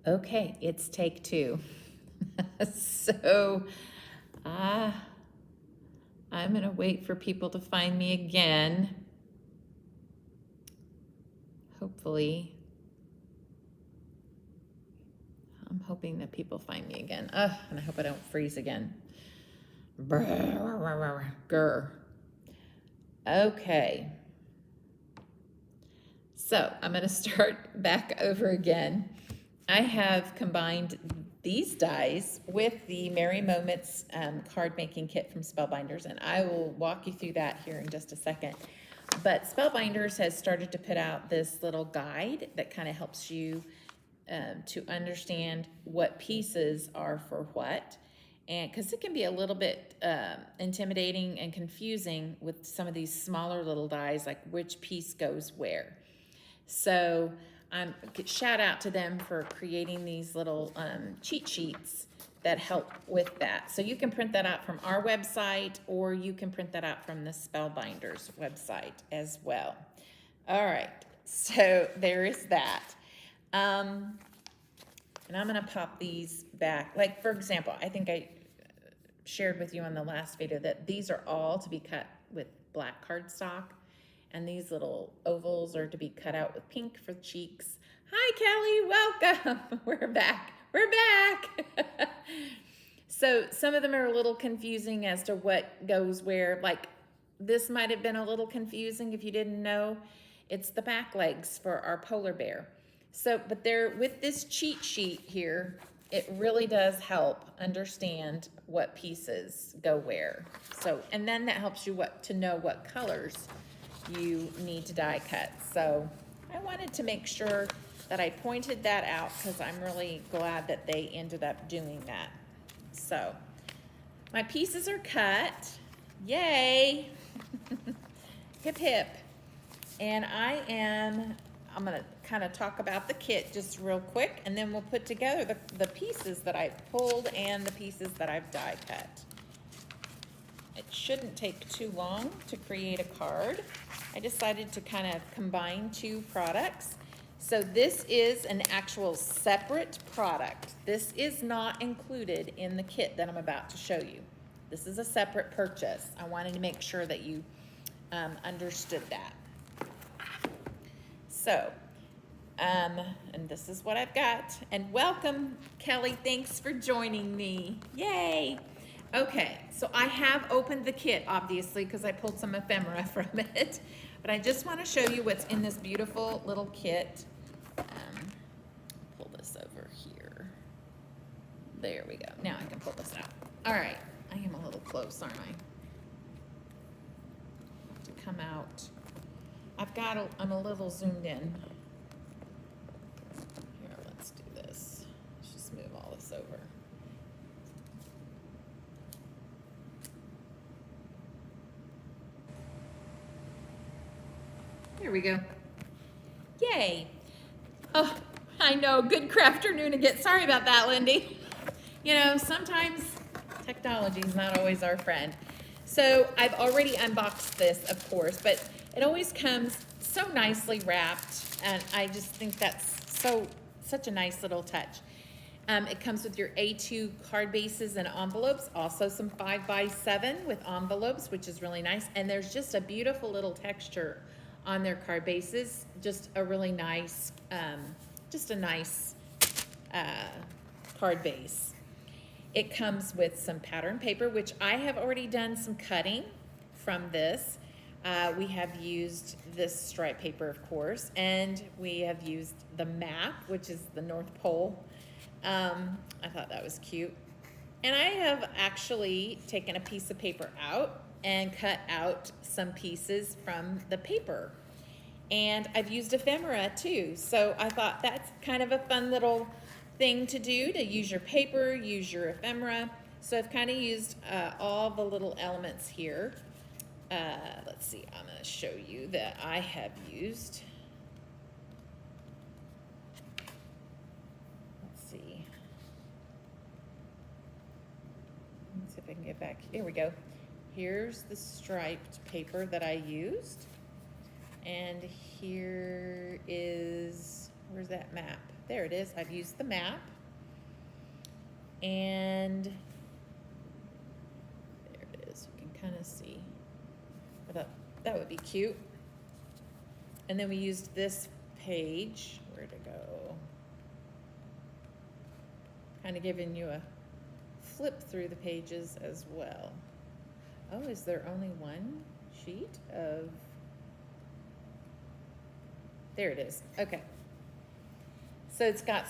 Okay, it's take two. So, I'm gonna wait for people to find me again. Hopefully. I'm hoping that people find me again. And I hope I don't freeze again. Grr. Okay. So I'm gonna start back over again. I have combined these dies with the Merry Moments card making kit from Spellbinders, and I will walk you through that here in just a second. But Spellbinders has started to put out this little guide that kind of helps you to understand what pieces are for what, and because it can be a little bit intimidating and confusing with some of these smaller little dies, like which piece goes where. So shout out to them for creating these little cheat sheets that help with that. So you can print that out from our website, or you can print that out from the Spellbinders website as well. All right, so there is that. And I'm gonna pop these back. Like, for example, I think I shared with you on the last video that these are all to be cut with black cardstock. And these little ovals are to be cut out with pink for cheeks. Hi, Kelly, welcome. We're back. So some of them are a little confusing as to what goes where. Like this might have been a little confusing if you didn't know. It's the back legs for our polar bear. So, but there, with this cheat sheet here, it really does help understand what pieces go where. So, and then that helps you to know what colors you need to die cut. So I wanted to make sure that I pointed that out because I'm really glad that they ended up doing that. So my pieces are cut. Yay. Hip hip. And I'm gonna kind of talk about the kit just real quick, and then we'll put together the pieces that I pulled and the pieces that I've die cut. It shouldn't take too long to create a card. I decided to kind of combine two products. So this is an actual separate product. This is not included in the kit that I'm about to show you. This is a separate purchase. I wanted to make sure that you understood that. So, and this is what I've got. And welcome, Kelly. Thanks for joining me. Yay. Okay, so I have opened the kit, obviously, because I pulled some ephemera from it. But I just want to show you what's in this beautiful little kit. Pull this over here. There we go. Now I can pull this out. All right, I am a little close, aren't I? To come out. I'm a little zoomed in. Here, let's do this. Let's just move all this over. There we go. Yay. Oh, I know, good crafternoon again. Sorry about that, Lindy. You know, sometimes technology is not always our friend. So I've already unboxed this, of course, but it always comes so nicely wrapped, and I just think that's such a nice little touch. It comes with your A2 card bases and envelopes, also some 5x7 with envelopes, which is really nice. And there's just a beautiful little texture on their card bases, just a really nice, card base. It comes with some pattern paper, which I have already done some cutting from this. We have used this stripe paper, of course, and we have used the map, which is the North Pole. I thought that was cute. And I have actually taken a piece of paper out and cut out some pieces from the paper. And I've used ephemera too. So I thought that's kind of a fun little thing to do, to use your paper, use your ephemera. So I've kind of used all the little elements here. Let's see, I'm going to show you that I have used. Let's see if I can get back. Here we go. Here's the striped paper that I used. And here is, where's that map? there it is. I've used the map. And there it is. You can kind of see. That would be cute. And then we used this page. Where'd it go? Kind of giving you a flip through the pages as well. Oh, is there only one sheet of... There it is. Okay. So it's got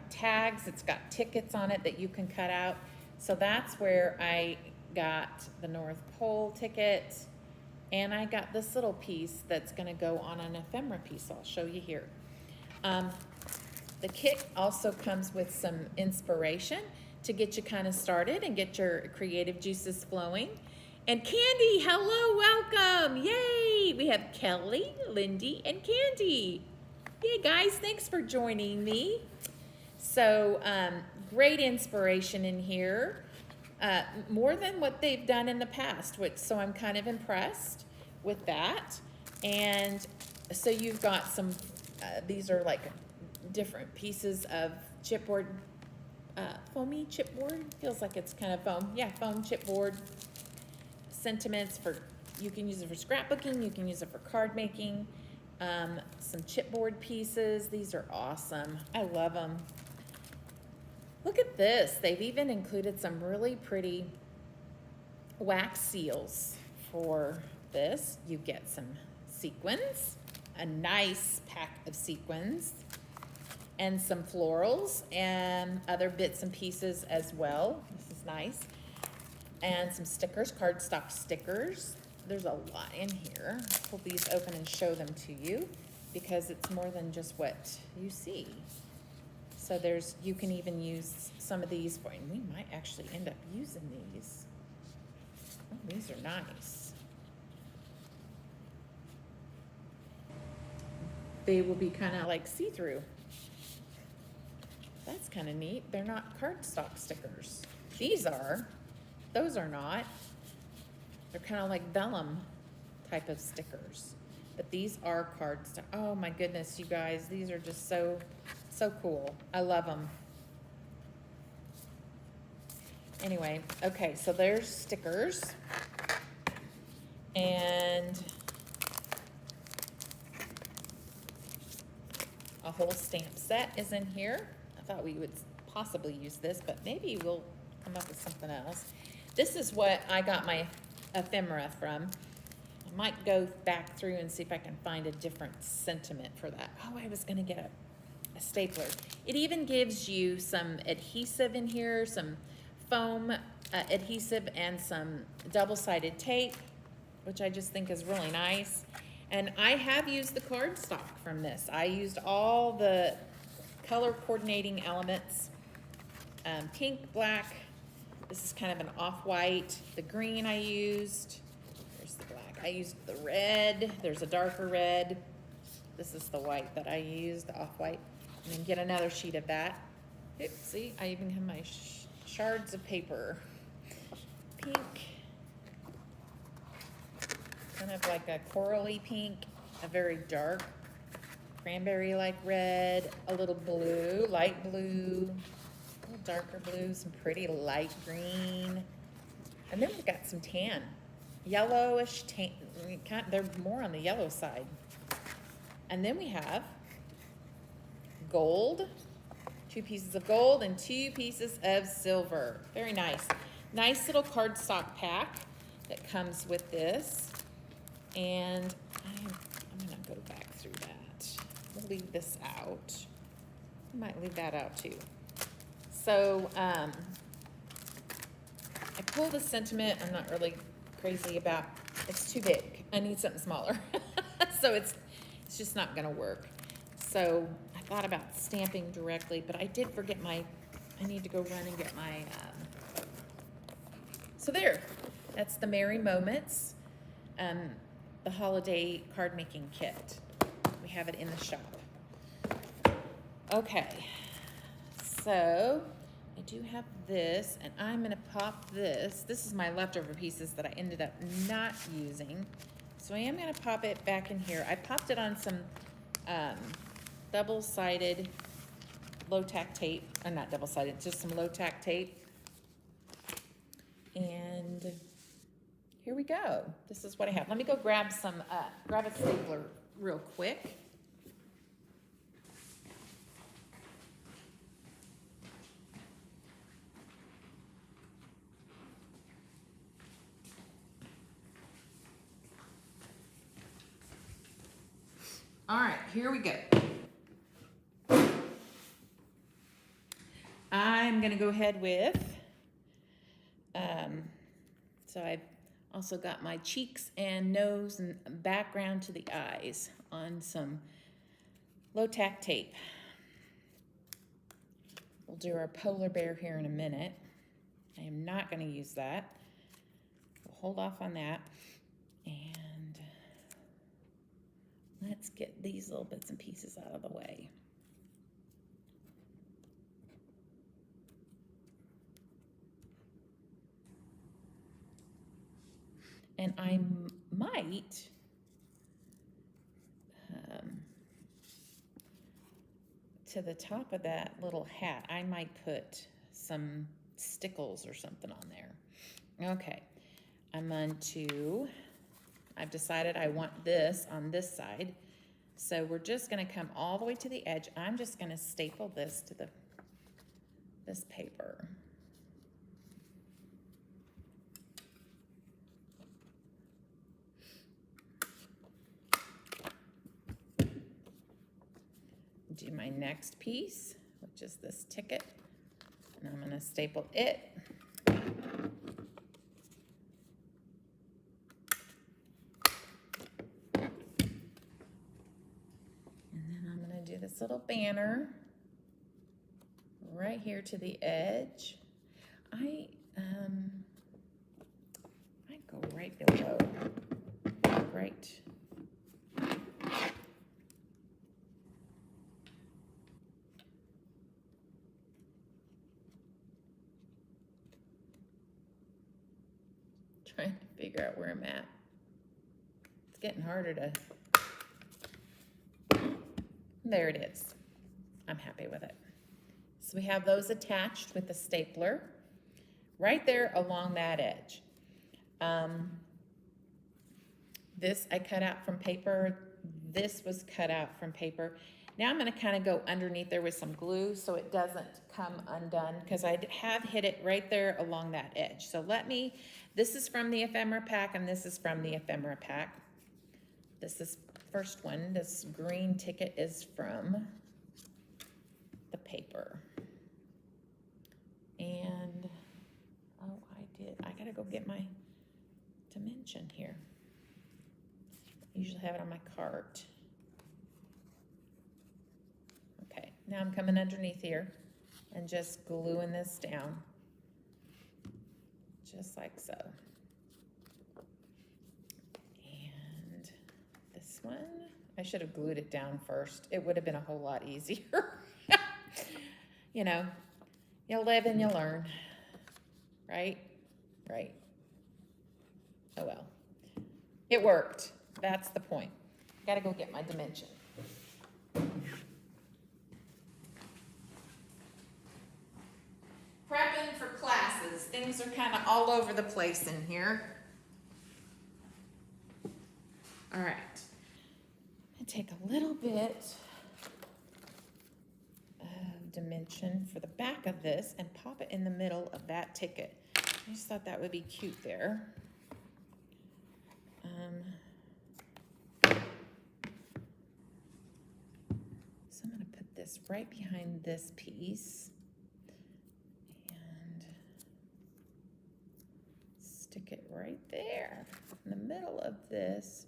tags, it's got tickets on it that you can cut out. So that's where I got the North Pole ticket, and I got this little piece that's gonna go on an ephemera piece. I'll show you here. The kit also comes with some inspiration to get you kind of started and get your creative juices flowing. And Candy, hello, welcome, yay! We have Kelly, Lindy, and Candy. Yay, guys, thanks for joining me. So, great inspiration in here. More than what they've done in the past, so I'm kind of impressed with that. And so you've got some, these are like different pieces of chipboard, foamy chipboard, feels like it's kind of foam. Yeah, foam chipboard. Sentiments for, you can use it for scrapbooking, you can use it for card making. Some chipboard pieces, these are awesome. I love them. Look at this, they've even included some really pretty wax seals for this. You get some sequins, a nice pack of sequins, and some florals and other bits and pieces as well. This is nice. And some stickers, cardstock stickers. There's a lot in here. I'll pull these open and show them to you because it's more than just what you see. So you can even use some of these for, and we might actually end up using these. Oh, these are nice. They will be kind of like see-through. That's kind of neat. They're not cardstock stickers. These are. Those are not. They're kind of like vellum type of stickers. But these are cardstock. Oh my goodness, you guys. These are just so cool. I love them. Anyway, okay, so there's stickers. And a whole stamp set is in here. I thought we would possibly use this, but maybe we'll come up with something else. This is what I got my ephemera from. I might go back through and see if I can find a different sentiment for that. Oh, I was gonna get a stapler. It even gives you some adhesive in here, some foam adhesive and some double-sided tape, which I just think is really nice. And I have used the cardstock from this. I used all the color coordinating elements, pink, black. This is kind of an off-white. The green I used. There's the black. I used the red. There's a darker red. This is the white that I used, the off-white. And then get another sheet of that. Oops, see, I even have my shards of paper. Pink. Kind of like a corally pink, a very dark cranberry-like red, a little blue, light blue, a little darker blue, some pretty light green. And then we've got some tan, yellowish tan. They're more on the yellow side. And then we have gold, 2 pieces of gold and 2 pieces of silver. Very nice. Nice little cardstock pack that comes with this. And I'm gonna go back through that. We'll leave this out. I might leave that out too. So I pulled a sentiment I'm not really crazy about. It's too big. I need something smaller. So it's just not gonna work. So I thought about stamping directly, but I did forget I need to go run and get my, so there, that's the Merry Moments, the holiday card making kit. We have it in the shop. Okay, so I do have this, and I'm gonna pop this. This is my leftover pieces that I ended up not using. So I am gonna pop it back in here. I popped it on some double-sided low tack tape, not double-sided, just some low tack tape. And here we go. This is what I have. Let me go grab grab a stapler real quick. All right, here we go. I'm gonna go ahead with, so I've also got my cheeks and nose and background to the eyes on some low tack tape. We'll do our polar bear here in a minute. I am not gonna use that. We'll hold off on that. And let's get these little bits and pieces out of the way. And I might to the top of that little hat, I might put some stickles or something on there. Okay, I've decided I want this on this side. So we're just gonna come all the way to the edge. I'm just gonna staple this to this paper. Do my next piece, which is this ticket, and I'm gonna staple it. And then I'm gonna do this little banner right here to the edge. I go right below, right. Trying to figure out where I'm at. It's getting harder to, there it is. I'm happy with it. So we have those attached with the stapler right there along that edge. This I cut out from paper. This was cut out from paper. Now I'm gonna kind of go underneath there with some glue so it doesn't come undone, because I have hit it right there along that edge. So this is from the ephemera pack and this is from the ephemera pack. This is first one. This green ticket is from the paper. And, oh, I gotta go get my dimension here. I usually have it on my cart. Okay, now I'm coming underneath here and just gluing this down, just like so. And this one, I should have glued it down first. It would have been a whole lot easier. You know, you live and you learn, right? Right. Oh well, it worked. That's the point. Gotta go get my dimension. Prepping for classes. Things are kind of all over the place in here. All right. I take a little bit of dimension for the back of this and pop it in the middle of that ticket. I just thought that would be cute there. So I'm going to put this right behind this piece and stick it right there in the middle of this.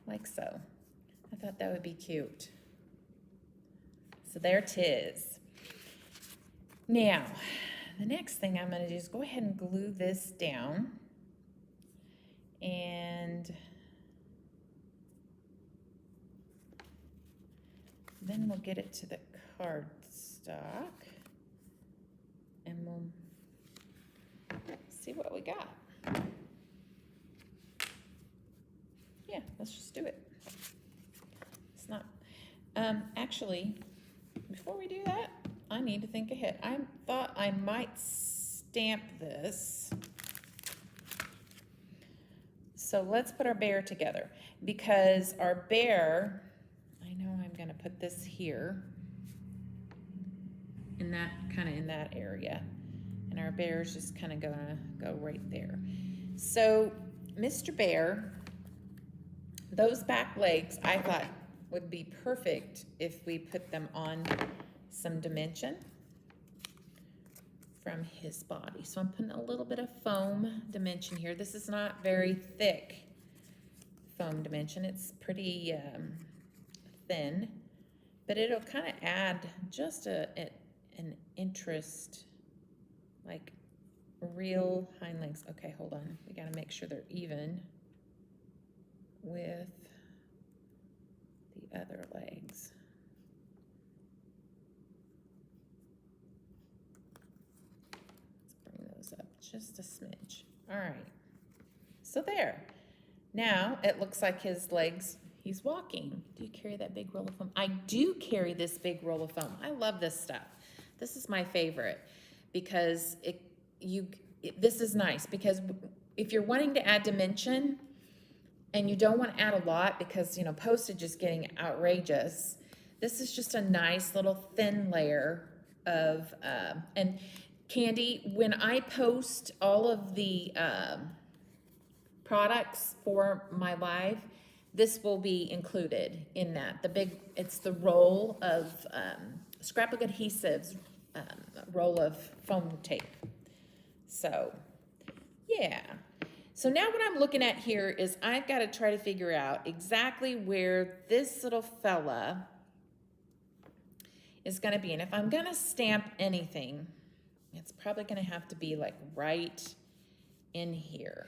Like so. I thought that would be cute. So there it is. Now, the next thing I'm going to do is go ahead and glue this down. And then we'll get it to the cardstock. And we'll see what we got. Yeah, let's just do it. It's not, actually, before we do that, I need to think ahead. I thought I might stamp this. So let's put our bear together, because our bear, I know I'm gonna put this here, in that, kind of in that area. And our bear's just kind of gonna go right there. So Mr. Bear, those back legs I thought would be perfect if we put them on some dimension from his body. So I'm putting a little bit of foam dimension here. This is not very thick foam dimension. It's pretty thin, but it'll kind of add just an interest, like real hind legs. Okay, hold on. We gotta make sure they're even with the other legs. Let's bring those up just a smidge. All right, so there. Now it looks like his legs, he's walking. Do you carry that big roll of foam? I do carry this big roll of foam. I love this stuff. This is my favorite because this is nice, because if you're wanting to add dimension and you don't want to add a lot because, you know, postage is getting outrageous, this is just a nice little thin layer of, and Candy, when I post all of the products for my live, this will be included in that. It's the roll of Scrapbook Adhesives, roll of foam tape. So, yeah. So now what I'm looking at here is I've got to try to figure out exactly where this little fella is going to be. And if I'm going to stamp anything, it's probably going to have to be like right in here.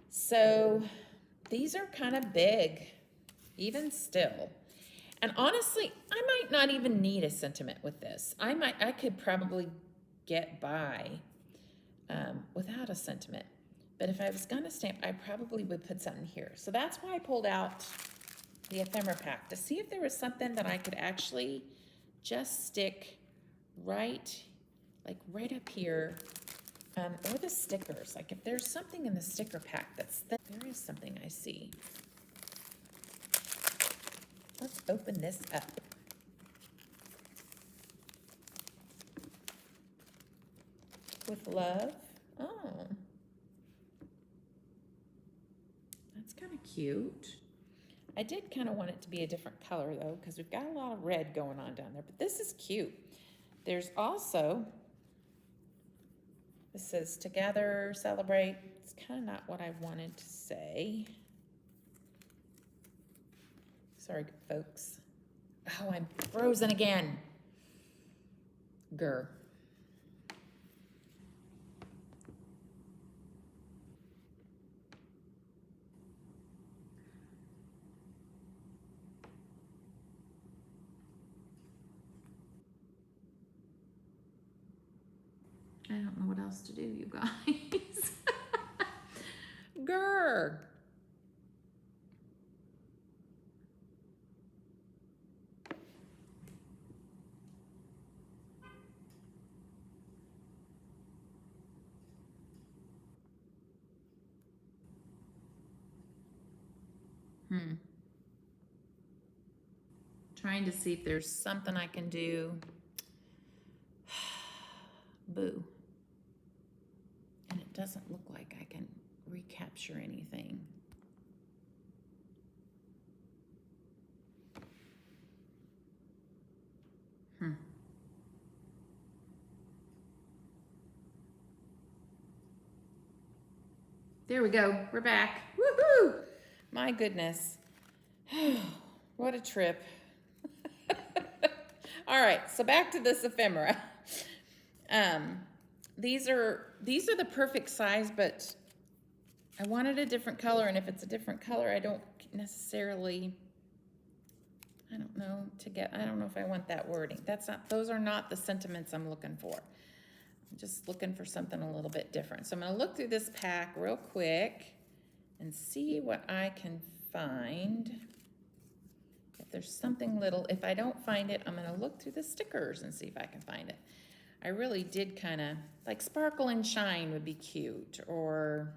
So these are kind of big, even still. And honestly, I might not even need a sentiment with this. I could probably get by without a sentiment. But if I was gonna stamp, I probably would put something here. So that's why I pulled out the ephemera pack, to see if there was something that I could actually just stick right, like right up here, or the stickers. Like if there's something in the sticker pack that's thin, there is something I see. Let's open this up. With love. Oh. That's kind of cute. I did kind of want it to be a different color though, because we've got a lot of red going on down there, but this is cute. There's also, this says together, celebrate. It's kind of not what I wanted to say. Sorry, folks. Oh, I'm frozen again. Grr. I don't know what else to do, you guys. Grr. Trying to see if there's something I can do. Boo. And it doesn't look like I can recapture anything. There we go. We're back. Woohoo! My goodness. What a trip. All right, so back to this ephemera. These are the perfect size, but I wanted a different color, and if it's a different color, I don't necessarily, I don't know if I want that wording. Those are not the sentiments I'm looking for. I'm just looking for something a little bit different. So I'm gonna look through this pack real quick and see what I can find if there's something little. If I don't find it, I'm gonna look through the stickers and see if I can find it. I really did kind of, like Sparkle and Shine would be cute, or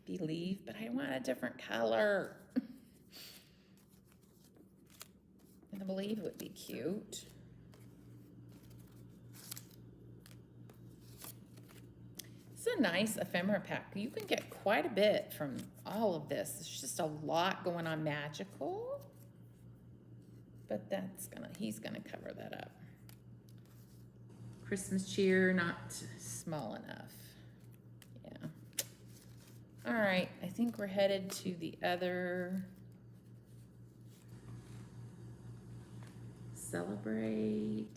Believe, but I want a different color. And I Believe would be cute. It's a nice ephemera pack. You can get quite a bit from all of this. There's just a lot going on. Magical, but he's gonna cover that up. Christmas cheer, not small enough. Yeah. All right, I think we're headed to the other Celebrate.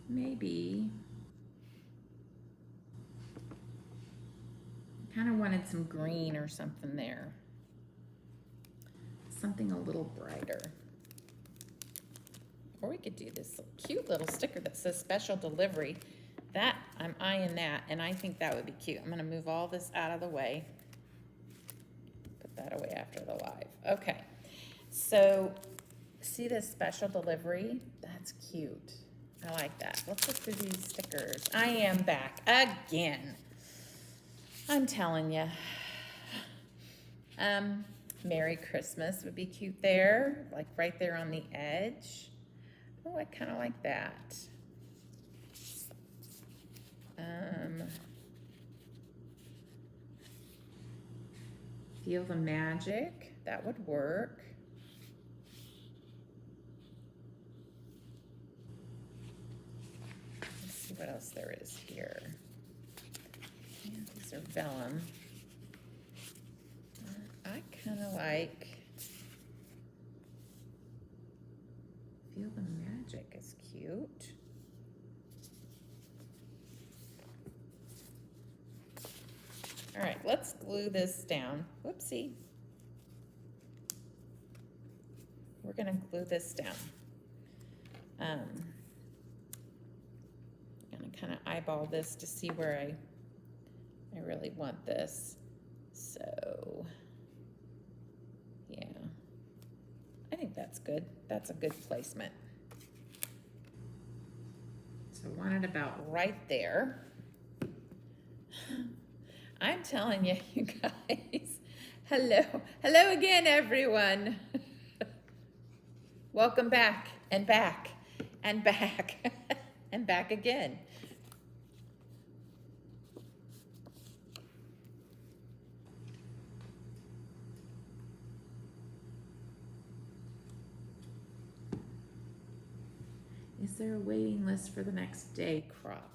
Maybe. Kind of wanted some green or something there. Something a little brighter. Or we could do this cute little sticker that says special delivery. That, I'm eyeing that, and I think that would be cute. I'm gonna move all this out of the way. Put that away after the live. Okay, so see this special delivery? That's cute. I like that. Let's look through these stickers. I am back again. I'm telling you. Merry Christmas would be cute there, like right there on the edge. Oh, I kind of like that. Feel the Magic, that would work. Let's see what else there is here. Yeah, these are vellum. I kind of like Feel the Magic is cute. All right, let's glue this down. Whoopsie. We're gonna glue this down. I'm gonna kind of eyeball this to see where I really want this. So, yeah, I think that's good. That's a good placement. So I want it about right there. I'm telling you, you guys. Hello. Hello again, everyone. Welcome back and back and back and back again. Is there a waiting list for the next day crop?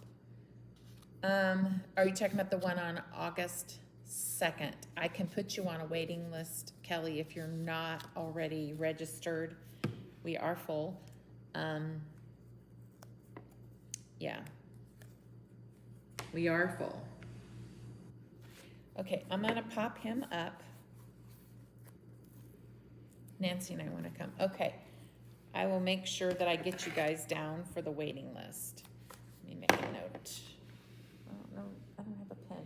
Are you talking about the one on August 2nd? I can put you on a waiting list, Kelly, if you're not already registered. We are full. Yeah, we are full. Okay, I'm gonna pop him up. Nancy and I wanna come. Okay, I will make sure that I get you guys down for the waiting list. Let me make a note. I don't have a pen.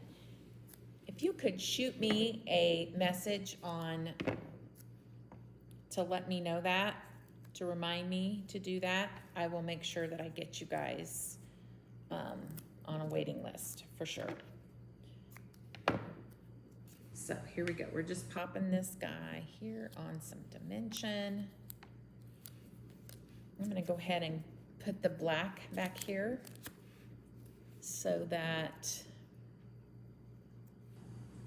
If you could shoot me a message to let me know that, to remind me to do that, I will make sure that I get you guys on a waiting list for sure. So here we go. We're just popping this guy here on some dimension. I'm gonna go ahead and put the black back here so that,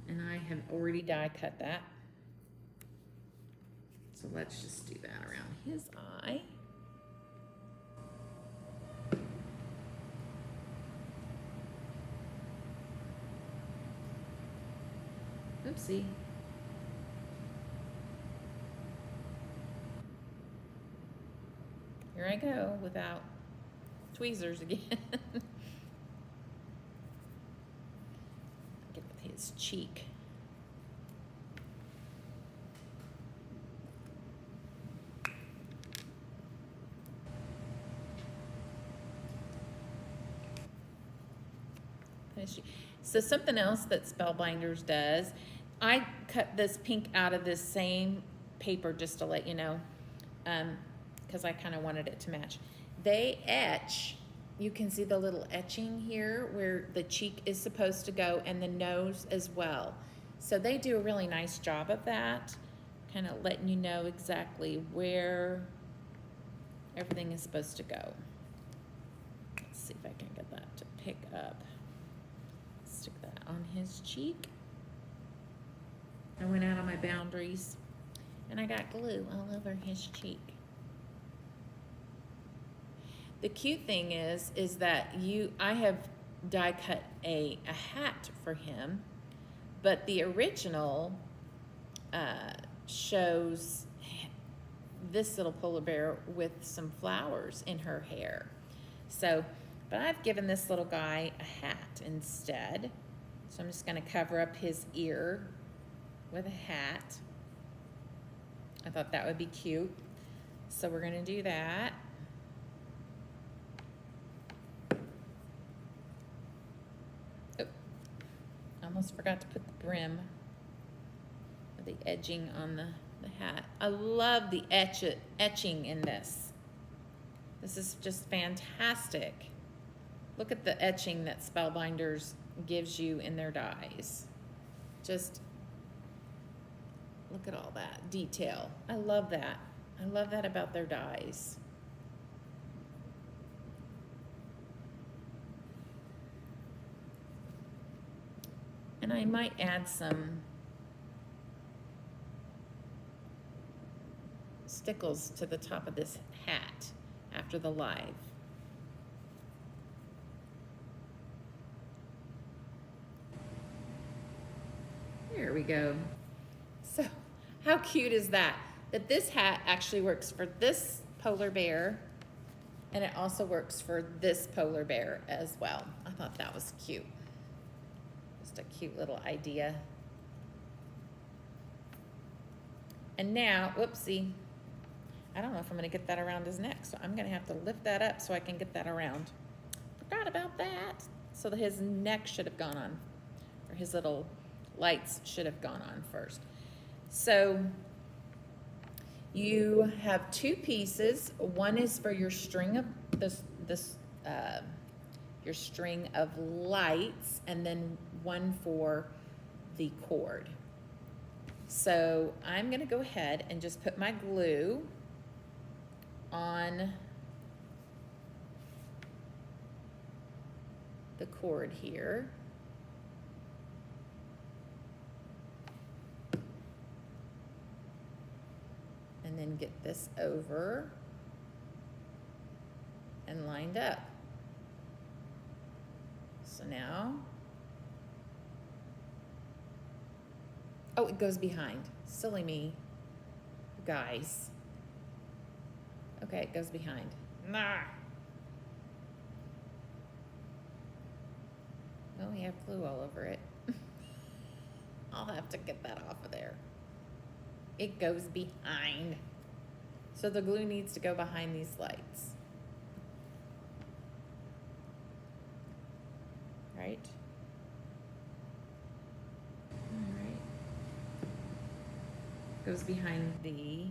and I have already die cut that. So let's just do that around his eye. Oopsie. Here I go without tweezers again. Get with his cheek. So something else that Spellbinders does, I cut this pink out of this same paper just to let you know, because I kind of wanted it to match. They etch, you can see the little etching here where the cheek is supposed to go and the nose as well. So they do a really nice job of that, kind of letting you know exactly where everything is supposed to go. Let's see if I can get that to pick up. Stick that on his cheek. I went out on my boundaries and I got glue all over his cheek. The cute thing is that I have die cut a hat for him, but the original shows this little polar bear with some flowers in her hair. So, but I've given this little guy a hat instead. So I'm just gonna cover up his ear with a hat. I thought that would be cute. So we're gonna do that. Oh, almost forgot to put the brim, or the edging on the hat. I love the etching in this. This is just fantastic. Look at the etching that Spellbinders gives you in their dies. Just look at all that detail. I love that. I love that about their dies. And I might add some stickles to the top of this hat after the live. There we go. So how cute is that? That this hat actually works for this polar bear, and it also works for this polar bear as well. I thought that was cute. Just a cute little idea. And now, whoopsie, I don't know if I'm gonna get that around his neck, so I'm gonna have to lift that up so I can get that around. Forgot about that. So that his neck should have gone on, or his little lights should have gone on first. So you have two pieces. One is for your string of your string of lights, and then one for the cord. So I'm gonna go ahead and just put my glue on the cord here. And then get this over and lined up. So now, oh, it goes behind. Silly me, guys. Okay, it goes behind. Nah. Well, we have glue all over it. I'll have to get that off of there. It goes behind. So the glue needs to go behind these lights. Right? All right. Goes behind the,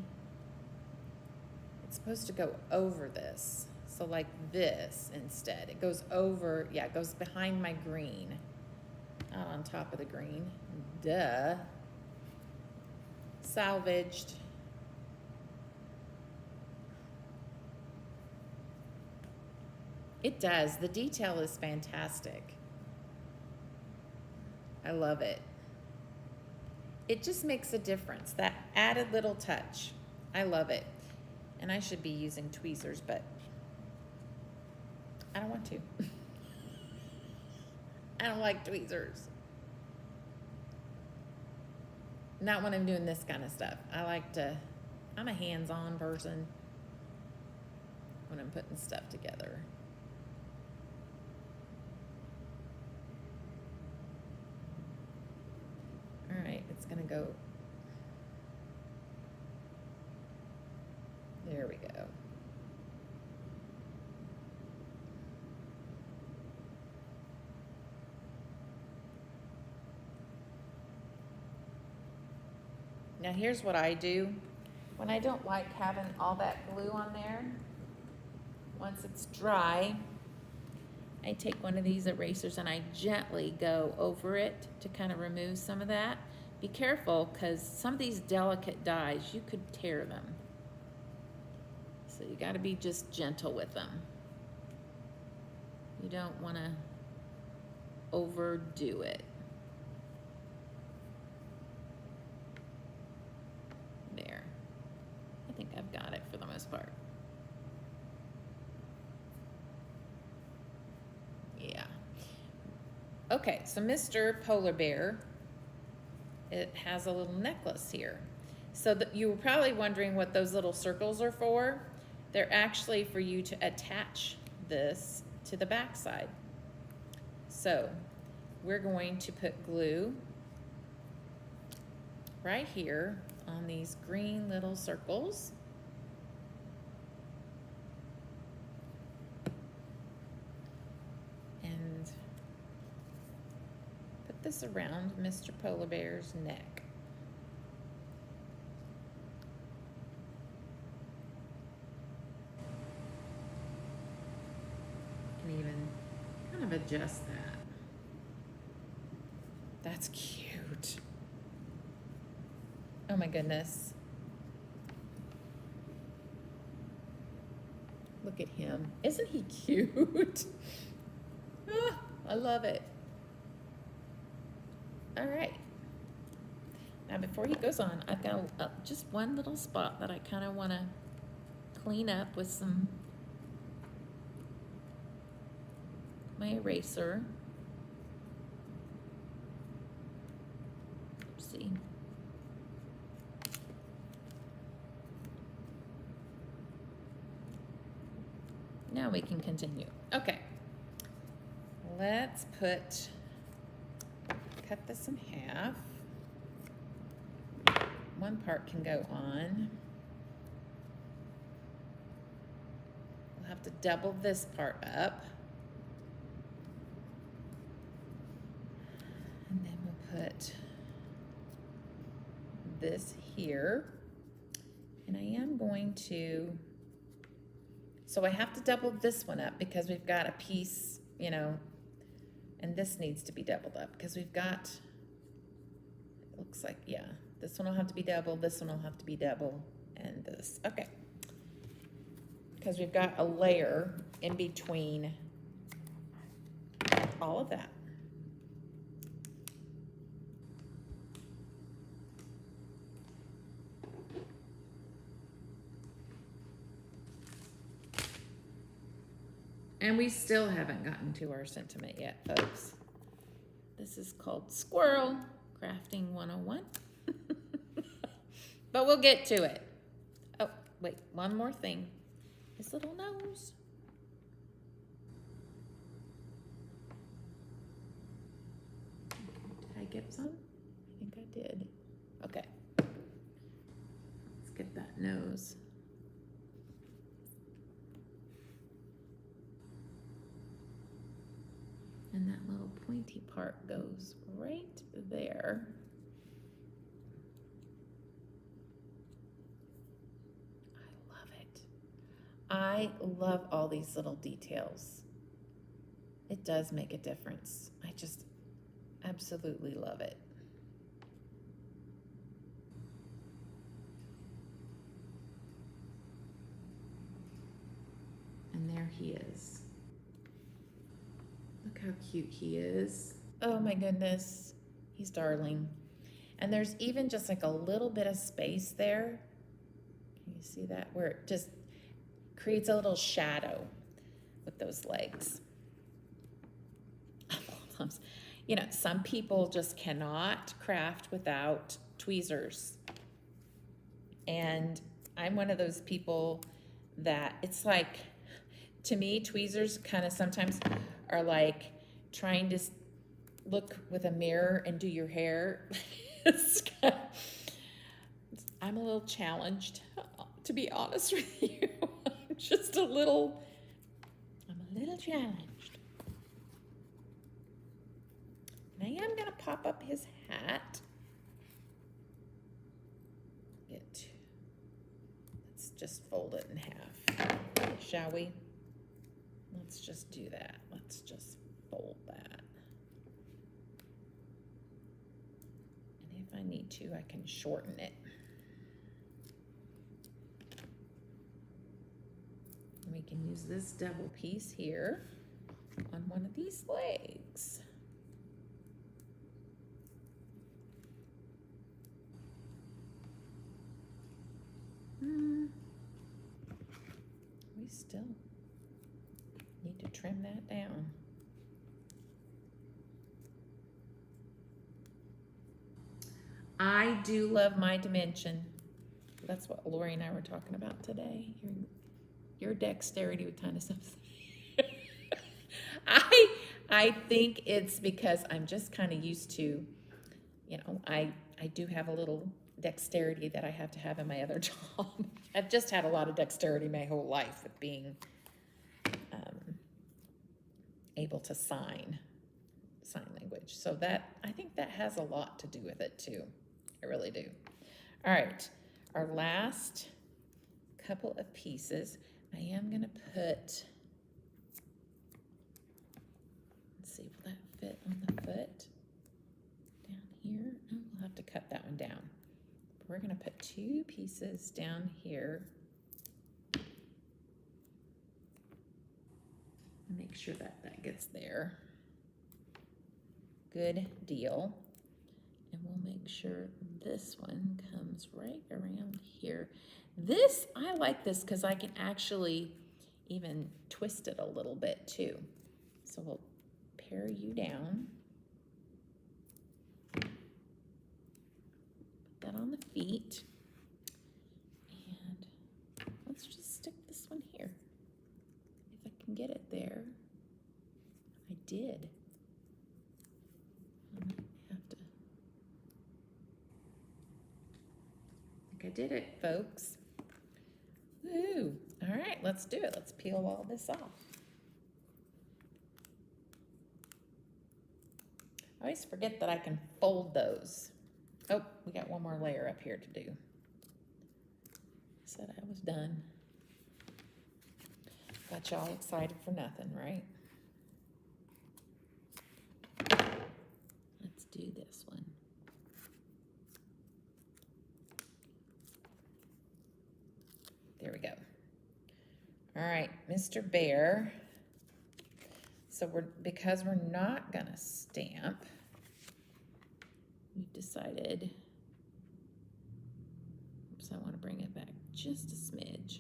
it's supposed to go over this. So like this instead. It goes over, yeah, it goes behind my green. Not on top of the green. Duh. Salvaged. It does. The detail is fantastic. I love it. It just makes a difference. That added little touch. I love it. And I should be using tweezers, but I don't want to. I don't like tweezers. Not when I'm doing this kind of stuff. I'm a hands-on person when I'm putting stuff together. All right, it's gonna go. There we go. Now here's what I do. When I don't like having all that glue on there, once it's dry, I take one of these erasers and I gently go over it to kind of remove some of that. Be careful, because some of these delicate dyes, you could tear them. So you got to be just gentle with them. You don't want to overdo it. There. I think I've got it for the most part. Yeah. Okay, so Mr. Polar Bear, it has a little necklace here. So you were probably wondering what those little circles are for. They're actually for you to attach this to the back side. So we're going to put glue right here on these green little circles. And put this around Mr. Polar Bear's neck. Even kind of adjust that. That's cute. Oh my goodness. Look at him. Isn't he cute? Ah, I love it. All right. Now before he goes on, I've got just one little spot that I kind of want to clean up with my eraser. Oopsie. Now we can continue. Okay. Let's cut this in half. One part can go on. We'll have to double this part up. And then we'll put this here. And I am going to, so I have to double this one up because we've got a piece, you know, and this needs to be doubled up because we've got, it looks like, yeah, this one will have to be double, this one will have to be double, and this, okay. Because we've got a layer in between all of that. And we still haven't gotten to our sentiment yet, folks. This is called Squirrel Crafting 101. But we'll get to it. Oh, wait, one more thing. His little nose. Did I get some? I think I did. Okay. Let's get that nose. And that little pointy part goes right there. I love it. I love all these little details. It does make a difference. I just absolutely love it. And there he is. Look how cute he is. Oh my goodness, he's darling. And there's even just like a little bit of space there. Can you see that? Where it just creates a little shadow with those legs. You know, some people just cannot craft without tweezers. And I'm one of those people that it's like, to me, tweezers kind of sometimes are like trying to look with a mirror and do your hair. I'm a little challenged, to be honest with you. I'm a little challenged. And I am gonna pop up his hat. just fold it in half, shall we? Let's just do that. Let's just fold that. And if I need to, I can shorten it. And we can use this double piece here on one of these legs. We still need to trim that down. I do love my dimension. That's what Lori and I were talking about today. Your dexterity with tiny stuff. I think it's because I'm just kind of used to, you know, I do have a little dexterity that I have to have in my other job. I've just had a lot of dexterity my whole life with being able to sign language. So that, I think that has a lot to do with it too. I really do. All right, our last couple of pieces, I am gonna put, let's see, will that fit on the foot? Down here, oh, we'll have to cut that one down. We're gonna put two pieces down here. Make sure that that gets there. Good deal. And we'll make sure this one comes right around here. This, I like this because I can actually even twist it a little bit too. So we'll pare you down. Put that on the feet. And let's just stick this one here. If I can get it there. I did. I might have to. I think I did it, folks. Woo! All right, let's do it. Let's peel all this off. I always forget that I can fold those. Oh, we got one more layer up here to do. Said I was done. Got y'all excited for nothing, right? Let's do this one. There we go. All right, Mr. Bear. So because we're not gonna stamp, we've decided, oops, I wanna bring it back just a smidge.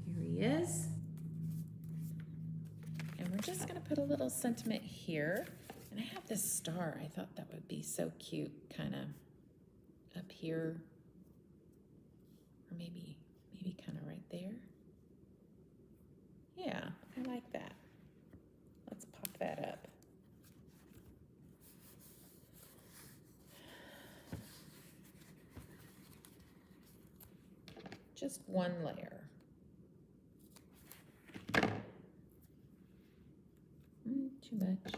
Here he is. And we're just gonna put a little sentiment here. And I have this star, I thought that would be so cute, kinda up here, or maybe kind of right there. Yeah, I like that. Let's pop that up. Just one layer. Too much.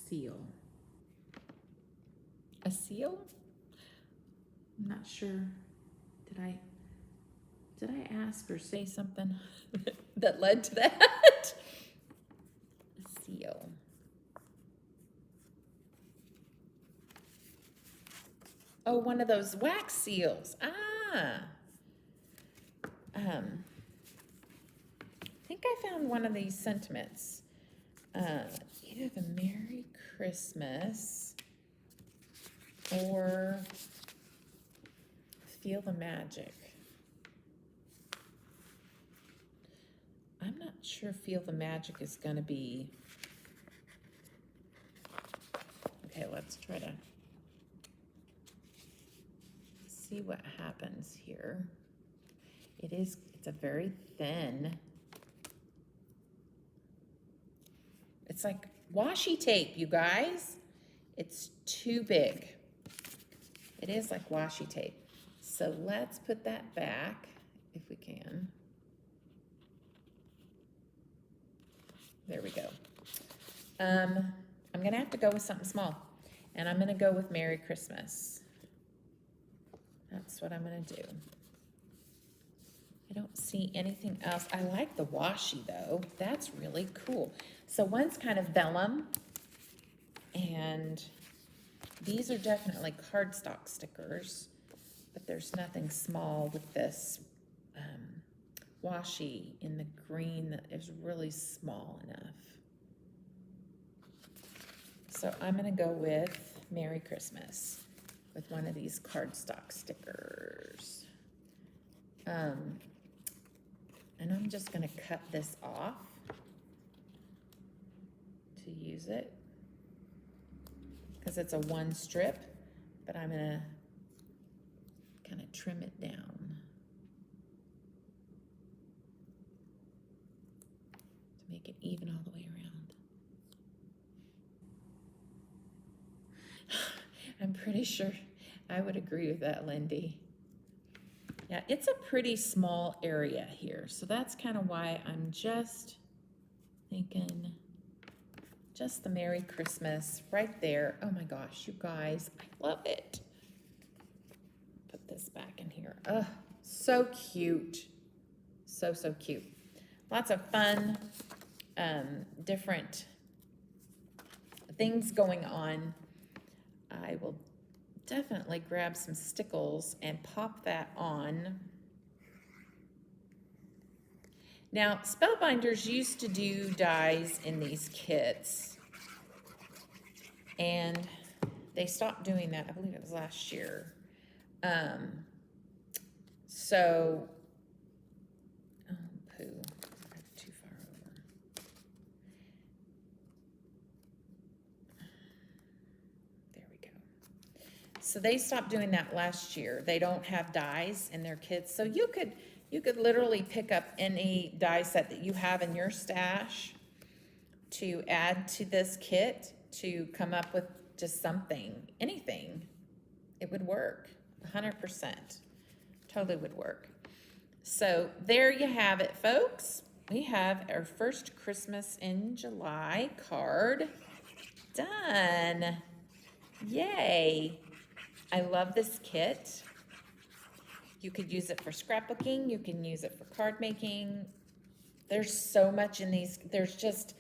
Seal. A seal? I'm not sure. Did I ask or say something that led to that? A seal. Oh, one of those wax seals. Ah. I think I found one of these sentiments. Either the Merry Christmas or Feel the Magic. I'm not sure Feel the Magic is going to be. Okay, let's try to see what happens here. It's a very thin. It's like washi tape, you guys. It's too big. It is like washi tape. So let's put that back if we can. There we go. I'm gonna have to go with something small, and I'm gonna go with Merry Christmas. That's what I'm gonna do. I don't see anything else. I like the washi though. That's really cool. So one's kind of vellum, and these are definitely cardstock stickers, but there's nothing small with this washi in the green that is really small enough. So I'm gonna go with Merry Christmas with one of these cardstock stickers. And I'm just gonna cut this off to use it because it's a one strip, but I'm gonna kind of trim it down. To make it even all the way around. I'm pretty sure I would agree with that, Lindy. Yeah, it's a pretty small area here, so that's kind of why I'm just thinking just the Merry Christmas right there. Oh my gosh, you guys, I love it. Put this back in here. Oh, so cute. So, so cute. Lots of fun, different things going on. I will definitely grab some Stickles and pop that on. Now, Spellbinders used to do dies in these kits, and they stopped doing that. I believe it was last year. So, oh, poo, I'm too far over. There we go. So they stopped doing that last year. They don't have dies in their kits. So you could literally pick up any die set that you have in your stash to add to this kit to come up with just something, anything. It would work, 100%. Totally would work. So there you have it, folks. We have our first Christmas in July card done. Yay. I love this kit. You could use it for scrapbooking. You can use it for card making. There's so much in these. There's just,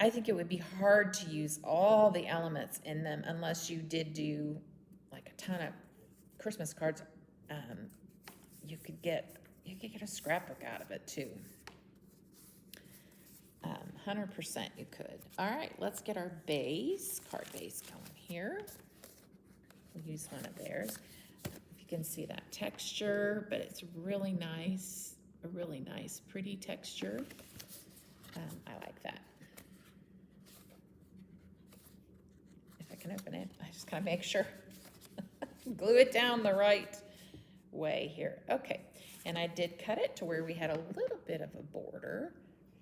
I think it would be hard to use all the elements in them unless you did do like a ton of Christmas cards. You could get a scrapbook out of it too. 100% you could. All right, let's get our card base going here. We'll use one of theirs. If you can see that texture, but it's really nice, a really nice, pretty texture. I like that. If I can open it, I just gotta make sure. Glue it down the right way here. Okay, and I did cut it to where we had a little bit of a border.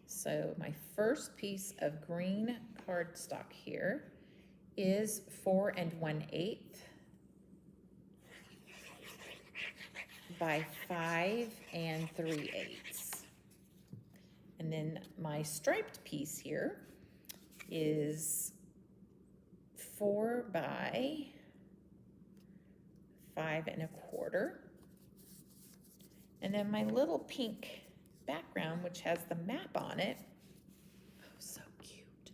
So my first piece of green cardstock here is 4 1/8 by 5 3/8. And then my striped piece here is 4 by 5 1/4. And then my little pink background, which has the map on it. Oh, so cute.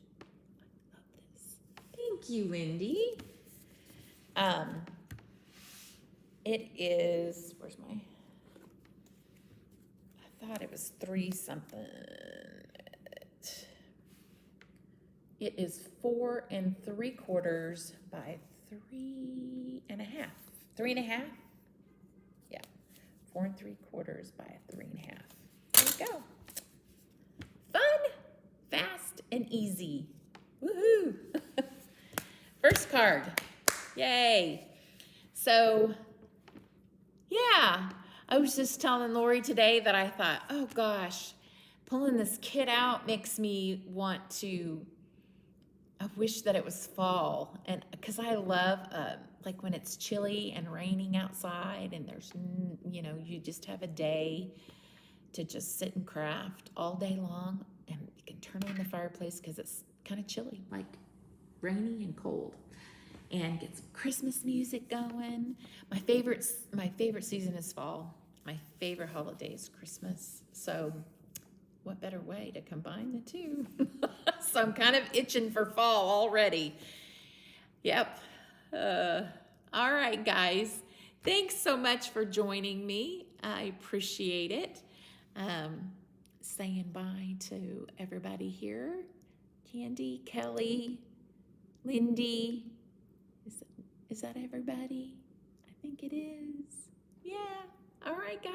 I love this. Thank you, Wendy. It is, where's my, I thought it was 3 something. It is 4 3/4 by 3 1/2. 3 1/2? Yeah. 4 3/4 by 3 1/2. There we go. Fun, fast, and easy. Woohoo! First card. Yay. So, yeah, I was just telling Lori today that I thought, oh gosh, pulling this kit out makes me want to I wish that it was fall, and because I love like when it's chilly and raining outside, and there's you know, you just have a day to just sit and craft all day long, and you can turn on the fireplace because it's kind of chilly, like rainy and cold, and get some Christmas music going. My favorite season is fall. My favorite holiday is Christmas. So what better way to combine the two? So I'm kind of itching for fall already. Yep. All right, guys. Thanks so much for joining me. I appreciate it. Saying bye to everybody here. Candy, Kelly, Lindy. Is that everybody? I think it is. Yeah. All right, guys.